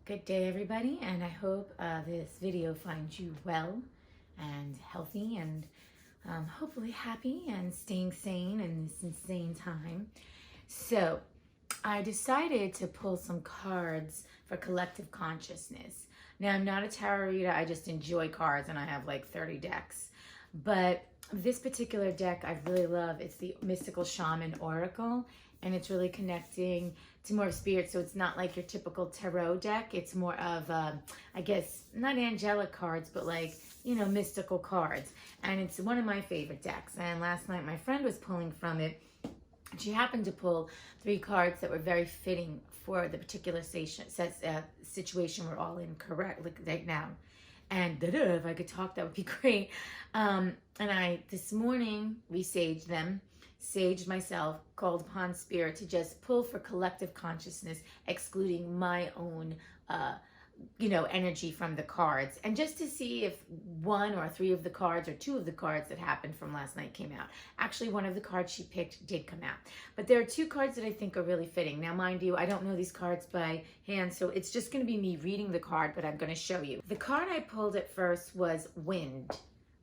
Good day, everybody, and I hope this video finds you well and healthy and hopefully happy and staying sane in this insane time. So, I decided to pull some cards for collective consciousness. Now, I'm not a tarot reader, I just enjoy cards and I have like 30 decks. But this particular deck I really love. It's the Mystical Shaman Oracle, and it's really connecting to more of spirit. So it's not like your typical tarot deck. It's more of, I guess, not angelic cards, but like, mystical cards. And it's one of my favorite decks. And last night my friend was pulling from it. She happened to pull 3 cards that were very fitting for the particular situation we're all in right now. And if I could talk, that would be great. And this morning, resaged them, saged myself, called upon spirit to just pull for collective consciousness, excluding my own, energy from the cards. And just to see if 1 or 3 of the cards or 2 of the cards that happened from last night came out. Actually, one of the cards she picked did come out. But there are 2 cards that I think are really fitting. Now, mind you, I don't know these cards by hand, so it's just going to be me reading the card, but I'm going to show you. The card I pulled at first was Wind.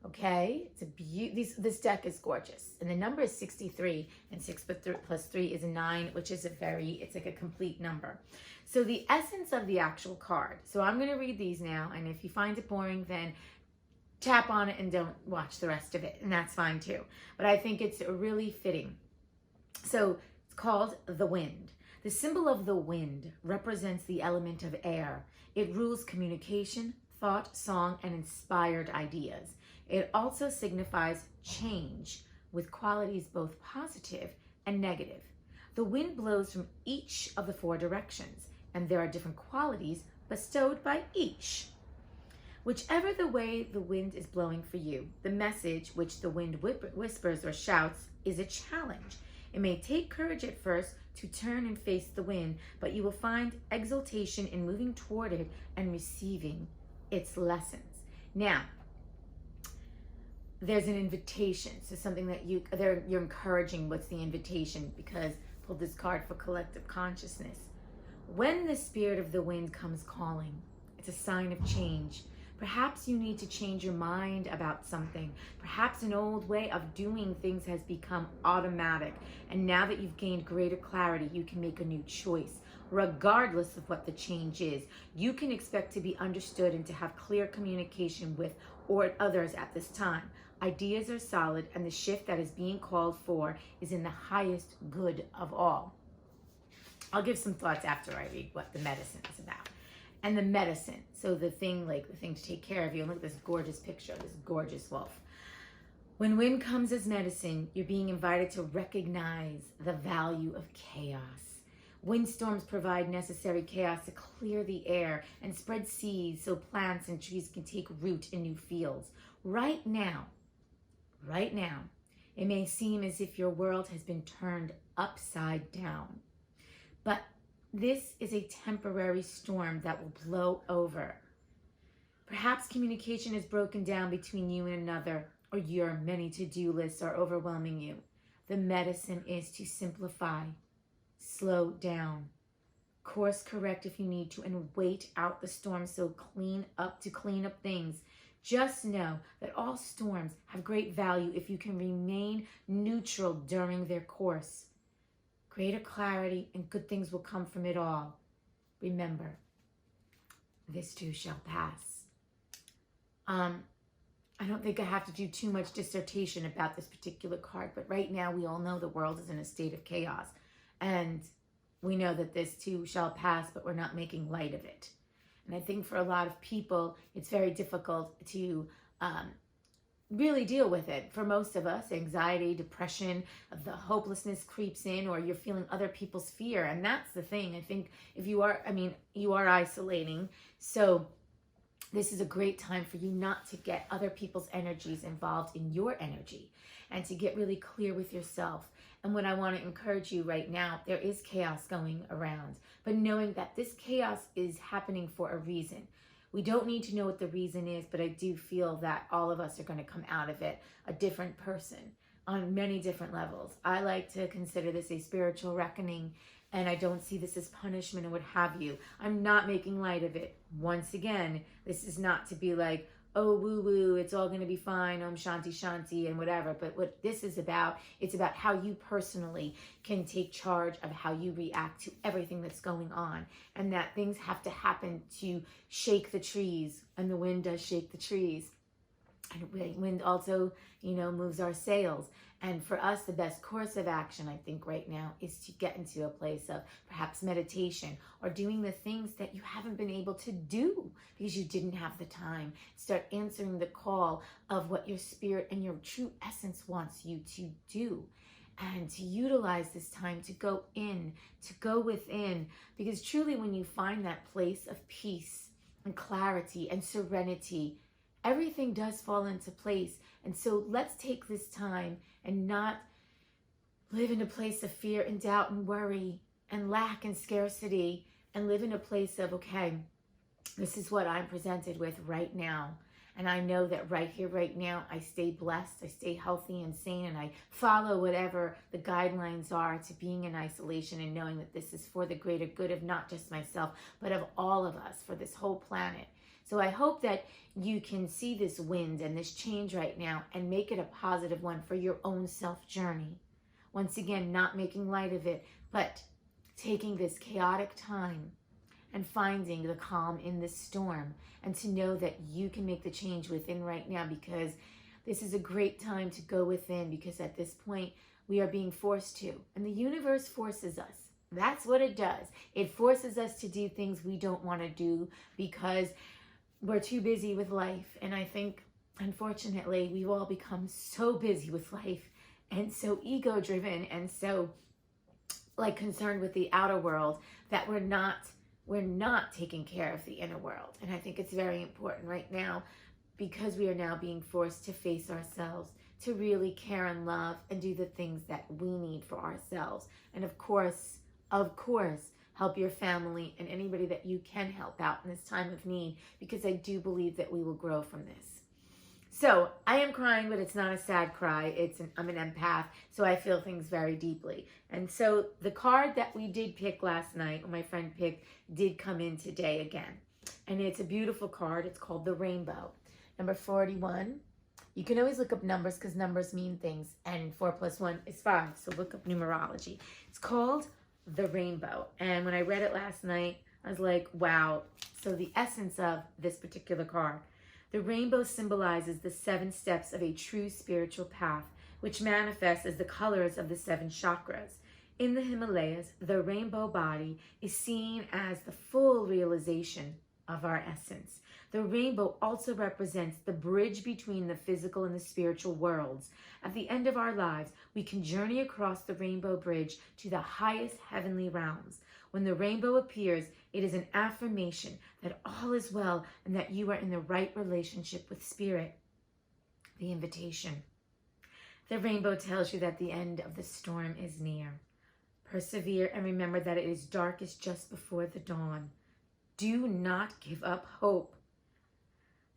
Okay, it's this deck is gorgeous, and the number is 63, and 6 plus 3 is 9, which is it's like a complete number. So the essence of the actual card. So I'm going to read these now, and if you find it boring, then tap on it and don't watch the rest of it, and that's fine too. But I think it's really fitting. So it's called the Wind. The symbol of the wind represents the element of air. It rules communication, thought, song, and inspired ideas. It also signifies change with qualities both positive and negative. The wind blows from each of the 4 directions, and there are different qualities bestowed by each. Whichever the way the wind is blowing for you, the message which the wind whispers or shouts is a challenge. It may take courage at first to turn and face the wind, but you will find exultation in moving toward it and receiving its lessons. Now, there's an invitation, so something that you're encouraging. What's the invitation? Because I pulled this card for collective consciousness. When the spirit of the wind comes calling, it's a sign of change. Perhaps you need to change your mind about something. Perhaps an old way of doing things has become automatic, and now that you've gained greater clarity, you can make a new choice. Regardless of what the change is, you can expect to be understood and to have clear communication with or others at this time. Ideas are solid, and the shift that is being called for is in the highest good of all. I'll give some thoughts after I read what the medicine is about. And the medicine, so the thing to take care of you. And look at this gorgeous picture, this gorgeous wolf. When wind comes as medicine, you're being invited to recognize the value of chaos. Windstorms provide necessary chaos to clear the air and spread seeds so plants and trees can take root in new fields. Right now, it may seem as if your world has been turned upside down. But this is a temporary storm that will blow over. Perhaps communication is broken down between you and another, or your many to-do lists are overwhelming you. The medicine is to simplify, slow down, course correct if you need to, and wait out the storm. So clean up things. Just know that all storms have great value if you can remain neutral during their course. Greater clarity and good things will come from it all. Remember, this too shall pass. I don't think I have to do too much dissertation about this particular card, but right now we all know the world is in a state of chaos. And we know that this too shall pass, but we're not making light of it. And I think for a lot of people, it's very difficult to really deal with it. For most of us, anxiety, depression, the hopelessness creeps in, or you're feeling other people's fear. And that's the thing. I think if you are isolating. So this is a great time for you not to get other people's energies involved in your energy and to get really clear with yourself. And what I want to encourage you right now, there is chaos going around, but knowing that this chaos is happening for a reason. We don't need to know what the reason is, but I do feel that all of us are going to come out of it a different person on many different levels. I like to consider this a spiritual reckoning And I don't see this as punishment and what have you. I'm not making light of it. Once again, this is not to be like, oh, woo woo, it's all going to be fine, om shanti shanti and whatever. But what this is about, it's about how you personally can take charge of how you react to everything that's going on. And that things have to happen to shake the trees. And the wind does shake the trees. And wind also, moves our sails. And for us, the best course of action, I think, right now is to get into a place of perhaps meditation or doing the things that you haven't been able to do because you didn't have the time. Start answering the call of what your spirit and your true essence wants you to do. And to utilize this time to go in, to go within. Because truly, when you find that place of peace and clarity and serenity, everything does fall into place. And so let's take this time and not live in a place of fear and doubt and worry and lack and scarcity, and live in a place of, okay, this is what I'm presented with right now. And I know that right here, right now, I stay blessed, I stay healthy and sane, and I follow whatever the guidelines are to being in isolation and knowing that this is for the greater good of not just myself, but of all of us, for this whole planet. So I hope that you can see this wind and this change right now and make it a positive one for your own self journey. Once again, not making light of it, but taking this chaotic time and finding the calm in this storm, and to know that you can make the change within right now, because this is a great time to go within, because at this point we are being forced to, and the universe forces us. That's what it does. It forces us to do things we don't want to do because we're too busy with life. And I think, unfortunately, we've all become so busy with life and so ego driven and so concerned with the outer world that we're not taking care of the inner world. And I think it's very important right now, because we are now being forced to face ourselves, to really care and love and do the things that we need for ourselves. And of course, help your family and anybody that you can help out in this time of need, because I do believe that we will grow from this. So I am crying, but it's not a sad cry. I'm an empath, so I feel things very deeply. And so the card that we did pick last night, or my friend picked, did come in today again. And it's a beautiful card. It's called the Rainbow. Number 41. You can always look up numbers because numbers mean things. And 4 + 1 is 5. So look up numerology. It's called the Rainbow. And when I read it last night, I was like, wow. So the essence of this particular card: the rainbow symbolizes the 7 steps of a true spiritual path, which manifests as the colors of the 7 chakras. In the Himalayas, the rainbow body is seen as the full realization of our essence. The rainbow also represents the bridge between the physical and the spiritual worlds. At the end of our lives, we can journey across the rainbow bridge to the highest heavenly realms. When the rainbow appears, it is an affirmation that all is well and that you are in the right relationship with Spirit. The invitation. The rainbow tells you that the end of the storm is near. Persevere and remember that it is darkest just before the dawn. Do not give up hope.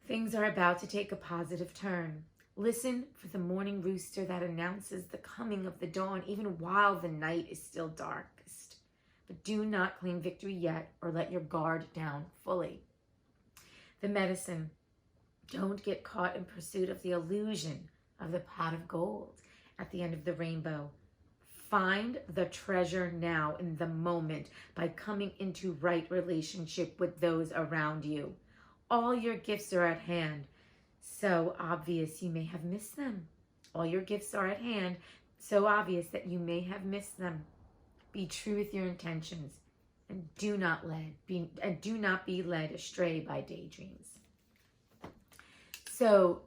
Things are about to take a positive turn. Listen for the morning rooster that announces the coming of the dawn, even while the night is still darkest. But do not claim victory yet, or let your guard down fully. The medicine. Don't get caught in pursuit of the illusion of the pot of gold at the end of the rainbow. Find the treasure now in the moment by coming into right relationship with those around you. All your gifts are at hand. So obvious you may have missed them. All your gifts are at hand, so obvious that you may have missed them. Be true with your intentions, and do not be led astray by daydreams. So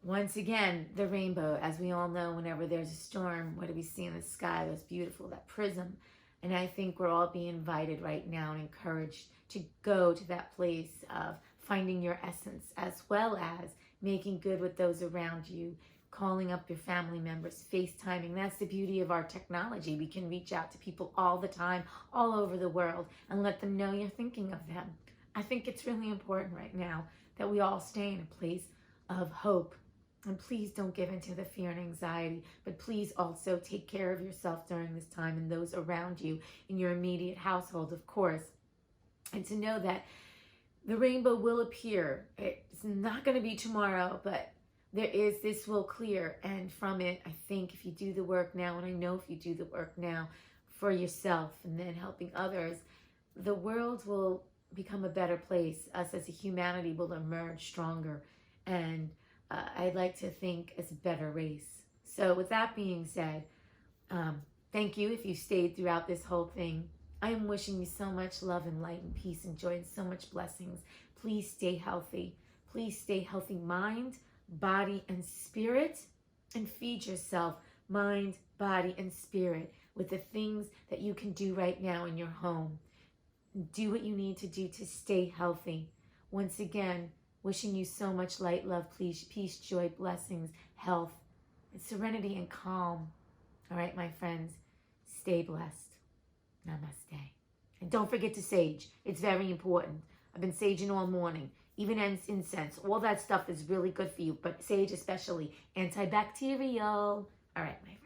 once again, the rainbow, as we all know, whenever there's a storm, what do we see in the sky? That's beautiful, that prism. And I think we're all being invited right now and encouraged to go to that place of finding your essence, as well as making good with those around you, calling up your family members, FaceTiming. That's the beauty of our technology. We can reach out to people all the time, all over the world, and let them know you're thinking of them. I think it's really important right now that we all stay in a place of hope And please don't give in to the fear and anxiety, but please also take care of yourself during this time and those around you in your immediate household, of course. And to know that the rainbow will appear. It's not going to be tomorrow, but this will clear. And from it, I think if you do the work now, and I know if you do the work now for yourself and then helping others, the world will become a better place. Us as a humanity will emerge stronger. And I'd like to think as a better race. So with that being said, thank you if you stayed throughout this whole thing. I am wishing you so much love and light and peace and joy and so much blessings. Please stay healthy. Please stay healthy, mind, body, and spirit. And feed yourself, mind, body, and spirit with the things that you can do right now in your home. Do what you need to do to stay healthy. Once again, wishing you so much light, love, peace, joy, blessings, health, and serenity and calm. All right, my friends, stay blessed. Namaste. And don't forget to sage. It's very important. I've been saging all morning. Even incense. All that stuff is really good for you, but sage especially. Antibacterial. All right, my friends.